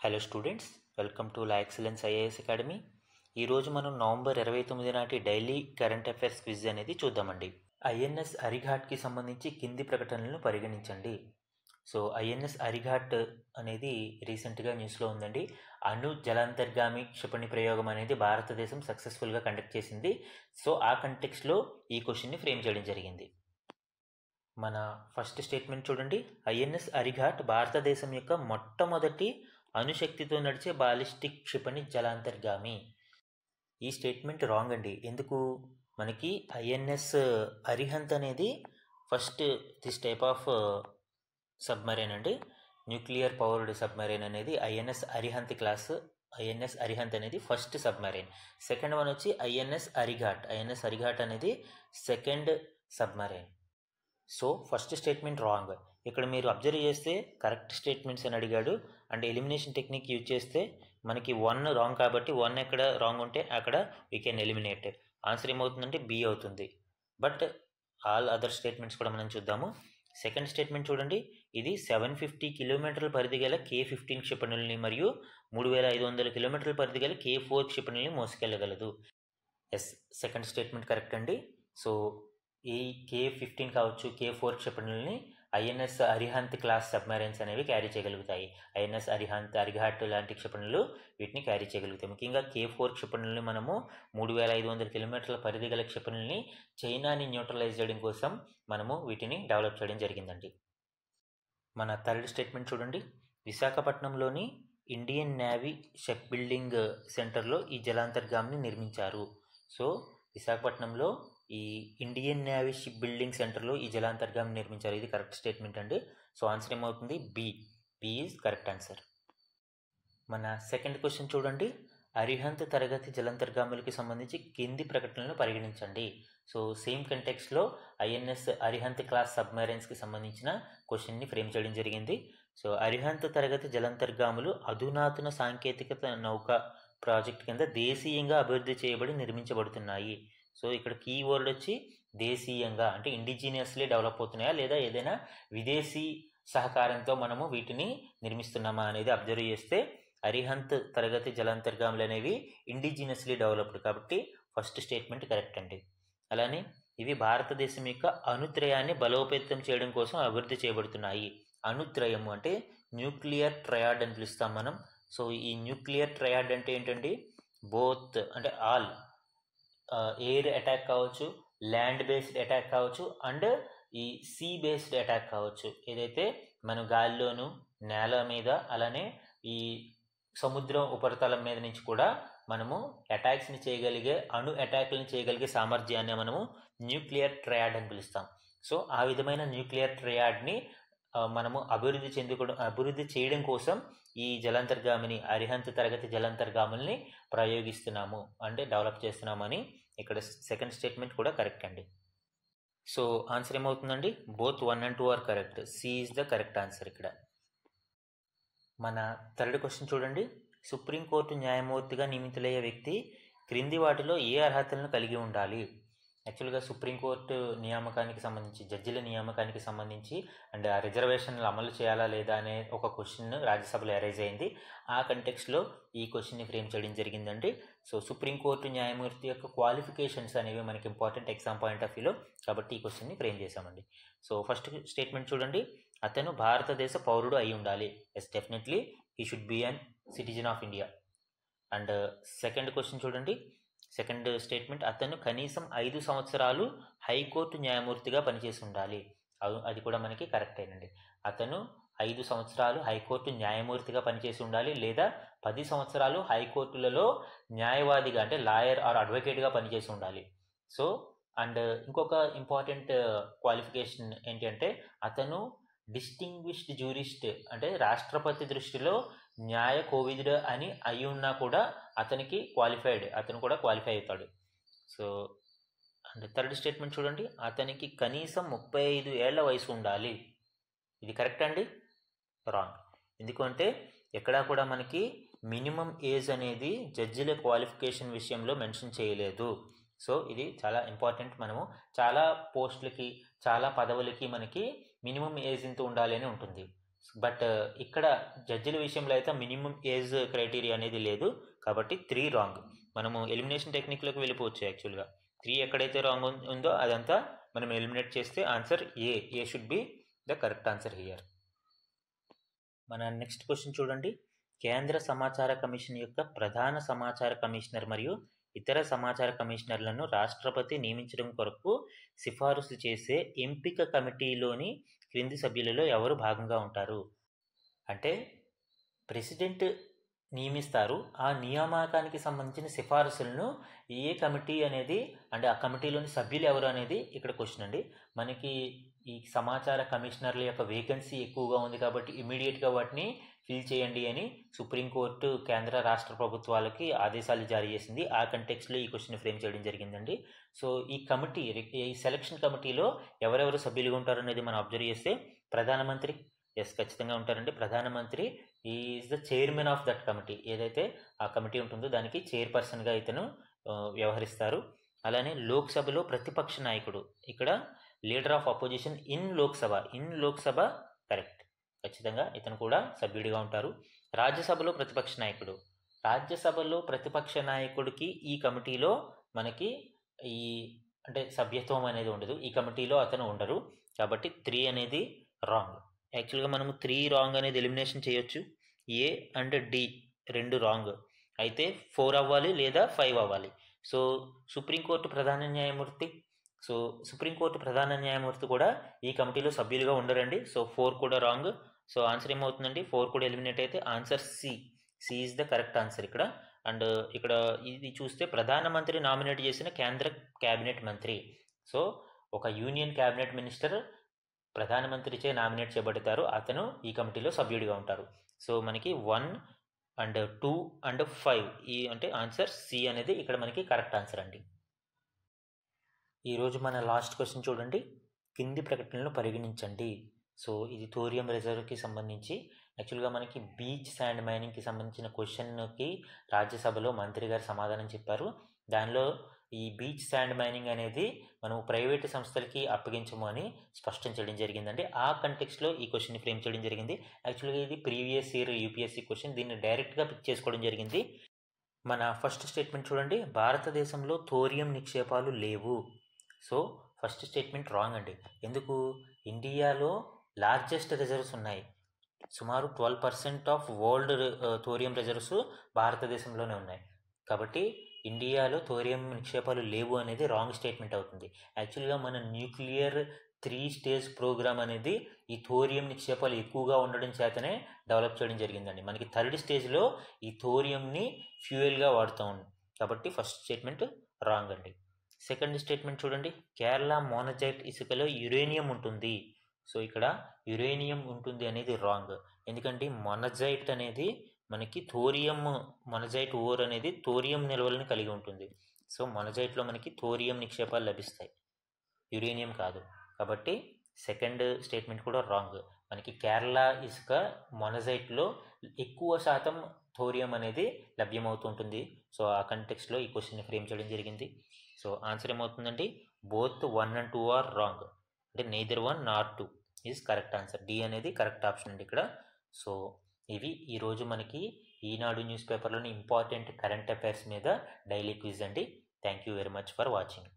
Hello students, welcome to law excellence IAS academy. ఈరోజు మనం November 29 నాటి డైలీ కరెంట్ అఫైర్స్ క్విజ్ అనేది చూద్దామండి. ఐఎన్ఎస్ అరిఘాట్కి సంబంధించి కింది ప్రకటనలను పరిగణించండి. సో ఐఎన్ఎస్ అరిఘాట్ అనేది రీసెంట్గా న్యూస్లో ఉందండి. అణు జలాంతర్గామి క్షిపణి ప్రయోగం అనేది భారతదేశం సక్సెస్ఫుల్గా కండక్ట్ చేసింది. సో ఆ కంటెక్స్లో ఈ క్వశ్చన్ని ఫ్రేమ్ చేయడం జరిగింది. మన ఫస్ట్ స్టేట్మెంట్ చూడండి. ఐఎన్ఎస్ అరిఘాట్ భారతదేశం యొక్క మొట్టమొదటి అణుశక్తితో నడిచే బాలిస్టిక్ క్షిపణి జలాంతర్గామి. ఈ స్టేట్మెంట్ రాంగ్ అండి. ఎందుకు? మనకి ఐఎన్ఎస్ అరిహంత్ అనేది first this type of submarine అండి. న్యూక్లియర్ పవర్డ్ సబ్మరైన్ అనేది INS Arihant class. INS Arihant అనేది ఫస్ట్ సబ్మరైన్. సెకండ్ వన్ వచ్చి ఐఎన్ఎస్ అరిఘాట్. ఐఎన్ఎస్ అరిఘాట్ అనేది second submarine. So first statement wrong. ఇక్కడ మీరు అబ్జర్వ్ చేస్తే కరెక్ట్ స్టేట్మెంట్స్ అని అడిగాడు. అండ్ ఎలిమినేషన్ టెక్నిక్ యూజ్ చేస్తే మనకి 1 రాంగ్ కాబట్టి 1 ఎక్కడ రాంగ్ ఉంటే అక్కడ వీ కెన్ ఎలిమినేట్. ఆన్సర్ ఏమవుతుందంటే బి అవుతుంది. బట్ ఆల్ అదర్ స్టేట్మెంట్స్ కూడా మనం చూద్దాము. సెకండ్ స్టేట్మెంట్ చూడండి. ఇది 750 కిలోమీటర్ల పరిధి గల K-15 క్షిపణుల్ని మరియు 3500 కిలోమీటర్ల పరిధి గల K-4 క్షిపణుల్ని మోసుకెళ్ళగలదు. ఎస్, సెకండ్ స్టేట్మెంట్ కరెక్ట్ అండి. సో ఈ K-15 కావచ్చు, K-4 క్షిపణుల్ని ఐఎన్ఎస్ అరిహంత్ క్లాస్ సబ్మెరైన్స్ అనేవి క్యారీ చేయగలుగుతాయి. ఐఎన్ఎస్ అరిహంత్, అరిఘాట్ లాంటి క్షిపణులు వీటిని క్యారీ చేయగలుగుతాయి. ముఖ్యంగా K-4 క్షిపణుల్ని మనము 3500 కిలోమీటర్ల పరిధి గల క్షిపణుల్ని చైనాని న్యూట్రలైజ్ చేయడం కోసం మనము వీటిని డెవలప్ చేయడం జరిగిందండి. మన థర్డ్ స్టేట్మెంట్ చూడండి. విశాఖపట్నంలోని ఇండియన్ నేవీ షిప్ బిల్డింగ్ సెంటర్లో ఈ జలాంతర్గామిని నిర్మించారు. సో విశాఖపట్నంలో ఈ ఇండియన్ నేవీ షిప్ బిల్డింగ్ సెంటర్లో ఈ జలాంతర్గామిని నిర్మించారు. ఇది కరెక్ట్ స్టేట్మెంట్ అండి. సో ఆన్సర్ ఏమవుతుంది? B. B is correct answer. మన సెకండ్ క్వశ్చన్ చూడండి. అరిహంత్ తరగతి జలాంతర్గాములకి సంబంధించి కింది ప్రకటనలను పరిగణించండి. సో సేమ్ కంటెక్స్లో ఐఎన్ఎస్ అరిహంత్ క్లాస్ సబ్మెరైన్స్కి సంబంధించిన క్వశ్చన్ని ఫ్రేమ్ చేయడం జరిగింది. సో అరిహంత్ తరగతి జలాంతర్గాములు అధునాతన సాంకేతికత నౌక ప్రాజెక్ట్ కింద దేశీయంగా అభివృద్ధి చేయబడి నిర్మించబడుతున్నాయి. సో ఇక్కడ కీవర్డ్ వచ్చి దేశీయంగా, అంటే ఇండిజీనియస్లీ డెవలప్ అవుతున్నాయా లేదా ఏదైనా విదేశీ సహకారంతో మనము వీటిని నిర్మిస్తున్నామా అనేది అబ్జర్వ్ చేస్తే అరిహంత్ తరగతి జలాంతర్గాములు అనేవి ఇండిజీనియస్లీ డెవలప్డ్ కాబట్టి ఫస్ట్ స్టేట్మెంట్ కరెక్ట్ అండి. అలానే ఇవి భారతదేశం యొక్క అణుత్రయాన్ని బలోపేతం చేయడం కోసం అభివృద్ధి చేయబడుతున్నాయి. అణుత్రయము అంటే న్యూక్లియర్ ట్రయాడ్ అని పిలుస్తాం మనం. సో ఈ న్యూక్లియర్ ట్రయాడ్ అంటే ఏంటండి? బోత్ అంటే ఆల్, ఎయిర్ అటాక్ కావచ్చు, ల్యాండ్ బేస్డ్ అటాక్ కావచ్చు, అండ్ ఈ సీ బేస్డ్ అటాక్ కావచ్చు. ఏదైతే మనం గాలిలోను, నేల మీద, అలానే ఈ సముద్రం ఉపరితలం మీద నుంచి కూడా మనము అటాక్స్ని చేయగలిగే, అణు అటాక్ని చేయగలిగే సామర్థ్యాన్ని మనము న్యూక్లియర్ ట్రయాడ్ అని పిలుస్తాం. సో ఆ విధమైన న్యూక్లియర్ ట్రయాడ్ని మనము అభివృద్ధి చేయడం కోసం ఈ జలాంతర్గామిని, అరిహంత్ తరగతి జలాంతర్గాముల్ని ప్రయోగిస్తున్నాము అంటే డెవలప్ చేస్తున్నామని ఇక్కడ సెకండ్ స్టేట్మెంట్ కూడా కరెక్ట్ అండి. సో ఆన్సర్ ఏమవుతుందండి? Both 1 and 2 are correct. C is the correct answer ఇక్కడ. మన థర్డ్ క్వశ్చన్ చూడండి. సుప్రీంకోర్టు న్యాయమూర్తిగా నియమితులయ్యే వ్యక్తి క్రింది వాటిలో ఏ అర్హతలను కలిగి ఉండాలి? యాక్చువల్గా సుప్రీంకోర్టు నియామకానికి సంబంధించి, జడ్జిల నియామకానికి సంబంధించి అండ్ ఆ రిజర్వేషన్లు అమలు చేయాలా లేదా అనే ఒక క్వశ్చన్ రాజ్యసభలో అరైజ్ అయింది. ఆ కంటెక్స్లో ఈ క్వశ్చన్ని ఫ్రేమ్ చేయడం జరిగిందండి. సో సుప్రీంకోర్టు న్యాయమూర్తి యొక్క క్వాలిఫికేషన్స్ అనేవి మనకి ఇంపార్టెంట్ ఎగ్జామ్ పాయింట్ ఆఫ్ వ్యూలో, కాబట్టి ఈ క్వశ్చన్ని ఫ్రేమ్ చేశామండి. సో ఫస్ట్ స్టేట్మెంట్ చూడండి. అతను భారతదేశ పౌరుడు అయి ఉండాలి. Yes, definitely he should be an citizen of India. And second question చూడండి. సెకండ్ స్టేట్మెంట్, అతను కనీసం 5 సంవత్సరాలు హైకోర్టు న్యాయమూర్తిగా పనిచేసి ఉండాలి. అది కూడా మనకి కరెక్ట్ అయినండి. అతను 5 సంవత్సరాలు హైకోర్టు న్యాయమూర్తిగా పనిచేసి ఉండాలి, లేదా 10 సంవత్సరాలు హైకోర్టులలో న్యాయవాదిగా అంటే లాయర్ ఆర్ అడ్వకేట్గా పనిచేసి ఉండాలి. సో అండ్ ఇంకొక ఇంపార్టెంట్ క్వాలిఫికేషన్ ఏంటి అంటే అతను డిస్టింగ్విష్డ్ జ్యూరిస్ట్ అంటే రాష్ట్రపతి దృష్టిలో న్యాయ కోవిదుడు అని అయి ఉన్నా కూడా అతను కూడా క్వాలిఫై అవుతాడు. సో అండ్ థర్డ్ స్టేట్మెంట్ చూడండి. అతనికి కనీసం 35 ఏళ్ల వయసు ఉండాలి. ఇది కరెక్ట్ అండి? రాంగ్. ఎందుకంటే ఎక్కడా కూడా మనకి మినిమం ఏజ్ అనేది జడ్జిల క్వాలిఫికేషన్ విషయంలో మెన్షన్ చేయలేదు. సో ఇది చాలా ఇంపార్టెంట్. మనము చాలా పోస్టులకి, చాలా పదవులకి మనకి మినిమం ఏజ్ ఇంత ఉండాలి అని ఉంటుంది. బట్ ఇక్కడ జడ్జిల విషయంలో అయితే మినిమం ఏజ్ క్రైటీరియా అనేది లేదు, కాబట్టి 3 రాంగ్. మనము ఎలిమినేషన్ టెక్నిక్లోకి వెళ్ళిపోవచ్చు. యాక్చువల్గా 3 ఎక్కడైతే రాంగ్ ఉందో అదంతా మనం ఎలిమినేట్ చేస్తే answer A should be the correct answer here. మన నెక్స్ట్ క్వశ్చన్ చూడండి. కేంద్ర సమాచార కమిషన్ యొక్క ప్రధాన సమాచార కమిషనర్ మరియు ఇతర సమాచార కమిషనర్లను రాష్ట్రపతి నియమించడం కొరకు సిఫారసు చేసే ఎంపిక కమిటీలోని క్రింది సభ్యులలో ఎవరు భాగంగా ఉంటారు? అంటే ప్రెసిడెంట్ నియమిస్తారు. ఆ నియామకానికి సంబంధించిన సిఫారసులను ఏ కమిటీ అనేది, అంటే ఆ కమిటీలోని సభ్యులు ఎవరు అనేది ఇక్కడ క్వశ్చన్ అండి. మనకి ఈ సమాచార కమిషనర్ల యొక్క వేకెన్సీ ఎక్కువగా ఉంది కాబట్టి ఇమీడియట్గా వాటిని ఫిల్ చేయండి అని సుప్రీంకోర్టు కేంద్ర రాష్ట్ర ప్రభుత్వాలకి ఆదేశాలు జారీ చేసింది. ఆ కంటెక్స్లో ఈ క్వశ్చన్ ఫ్రేమ్ చేయడం జరిగిందండి. సో ఈ కమిటీ, ఈ సెలక్షన్ కమిటీలో ఎవరెవరు సభ్యులుగా ఉంటారు అనేది మనం అబ్జర్వ్ చేస్తే ప్రధానమంత్రి ఖచ్చితంగా ఉంటారండి. ప్రధానమంత్రి is the chairman of that committee. ఏదైతే ఆ కమిటీ ఉంటుందో దానికి చైర్పర్సన్గా ఇతను వ్యవహరిస్తారు. అలానే లోక్సభలో ప్రతిపక్ష నాయకుడు, ఇక్కడ leader of opposition in Lok Sabha correct, ఖచ్చితంగా ఇతను కూడా సభ్యుడిగా ఉంటారు. రాజ్యసభలో ప్రతిపక్ష నాయకుడికి ఈ కమిటీలో మనకి అంటే సభ్యత్వం అనేది ఉండదు. ఈ కమిటీలో అతను ఉండరు, కాబట్టి 3 అనేది రాంగ్. యాక్చువల్గా మనము 3 రాంగ్ అనేది ఎలిమినేషన్ చేయొచ్చు. ఏ అండ్ డి 2 రాంగ్ అయితే 4 అవ్వాలి లేదా 5 అవ్వాలి. సో సుప్రీంకోర్టు ప్రధాన న్యాయమూర్తి కూడా ఈ కమిటీలో సభ్యులుగా ఉండరండి. సో 4 కూడా రాంగ్. సో ఆన్సర్ ఏమవుతుందండి? 4 కూడా ఎలిమినేట్ అయితే answer C is the correct answer ఇక్కడ. అండ్ ఇక్కడ ఇది చూస్తే ప్రధానమంత్రి నామినేట్ చేసిన కేంద్ర క్యాబినెట్ మంత్రి. సో ఒక యూనియన్ క్యాబినెట్ మినిస్టర్ ప్రధానమంత్రిచే నామినేట్ చేయబడతారు, అతను ఈ కమిటీలో సభ్యుడిగా ఉంటారు. సో మనకి 1 అండ్ 2 అండ్ 5 అంటే ఆన్సర్ సి అనేది ఇక్కడ మనకి కరెక్ట్ ఆన్సర్ అండి. ఈరోజు మన లాస్ట్ క్వశ్చన్ చూడండి. కింది ప్రకటనలను పరిగణించండి. సో ఇది థోరియం రిజర్వ్కి సంబంధించి. యాక్చువల్గా మనకి బీచ్ శాండ్ మైనింగ్కి సంబంధించిన క్వశ్చన్కి రాజ్యసభలో మంత్రి గారు సమాధానం చెప్పారు. దానిలో ఈ బీచ్ శాండ్ మైనింగ్ అనేది మనం ప్రైవేటు సంస్థలకి అప్పగించము అని స్పష్టం చేయడం జరిగిందండి. ఆ కంటెక్స్లో ఈ క్వశ్చన్ని ఫ్రేమ్ చేయడం జరిగింది. యాక్చువల్గా ఇది ప్రీవియస్ ఇయర్ యూపీఎస్సీ క్వశ్చన్, దీన్ని డైరెక్ట్గా పిక్ చేసుకోవడం జరిగింది. మన ఫస్ట్ స్టేట్మెంట్ చూడండి. భారతదేశంలో థోరియం నిక్షేపాలు లేవు. సో ఫస్ట్ స్టేట్మెంట్ రాంగ్ అండి. ఎందుకు? ఇండియాలో లార్జెస్ట్ రిజర్వ్స్ ఉన్నాయి. సుమారు 12% ఆఫ్ వరల్డ్ థోరియం రిజర్వ్స్ భారతదేశంలోనే ఉన్నాయి. కాబట్టి ఇండియాలో థోరియం నిక్షేపాలు లేవు అనేది రాంగ్ స్టేట్మెంట్ అవుతుంది. యాక్చువల్గా మన న్యూక్లియర్ 3 స్టేజ్ ప్రోగ్రామ్ అనేది ఈ థోరియం నిక్షేపాలు ఎక్కువగా ఉండడం చేతనే డెవలప్ చేయడం జరిగిందండి. మనకి 3rd స్టేజ్లో ఈ థోరియంని ఫ్యూయల్గా వాడుతాం. కాబట్టి ఫస్ట్ స్టేట్మెంట్ రాంగ్ అండి. సెకండ్ స్టేట్మెంట్ చూడండి. కేరళ మోనజైట్ ఇసుకలో యురేనియం ఉంటుంది. సో ఇక్కడ యురేనియం ఉంటుంది అనేది రాంగ్. ఎందుకంటే మొనజైట్ అనేది మనకి మొనజైట్ ఓర్ అనేది థోరియం నిల్వలను కలిగి ఉంటుంది. సో మొనజైట్లో మనకి థోరియం నిక్షేపాలు లభిస్తాయి, యురేనియం కాదు. కాబట్టి సెకండ్ స్టేట్మెంట్ కూడా రాంగ్. మనకి కేరళ ఇసుక మొనజైట్లో ఎక్కువ శాతం థోరియం అనేది లభ్యమవుతుంటుంది. సో ఆ కంటెక్స్లో ఈ క్వశ్చన్ని ఫ్రేమ్ చేయడం జరిగింది. సో ఆన్సర్ ఏమవుతుందండి? Both 1 and 2 are wrong. అంటే neither 1 nor 2 is correct answer. D అనేది కరెక్ట్ ఆప్షన్ అండి ఇక్కడ. సో ఇవి ఈరోజు మనకి ఈనాడు న్యూస్ పేపర్లోని ఇంపార్టెంట్ కరెంట్ అఫైర్స్ మీద డైలీ క్విజ్ అండి. Thank you very much for watching.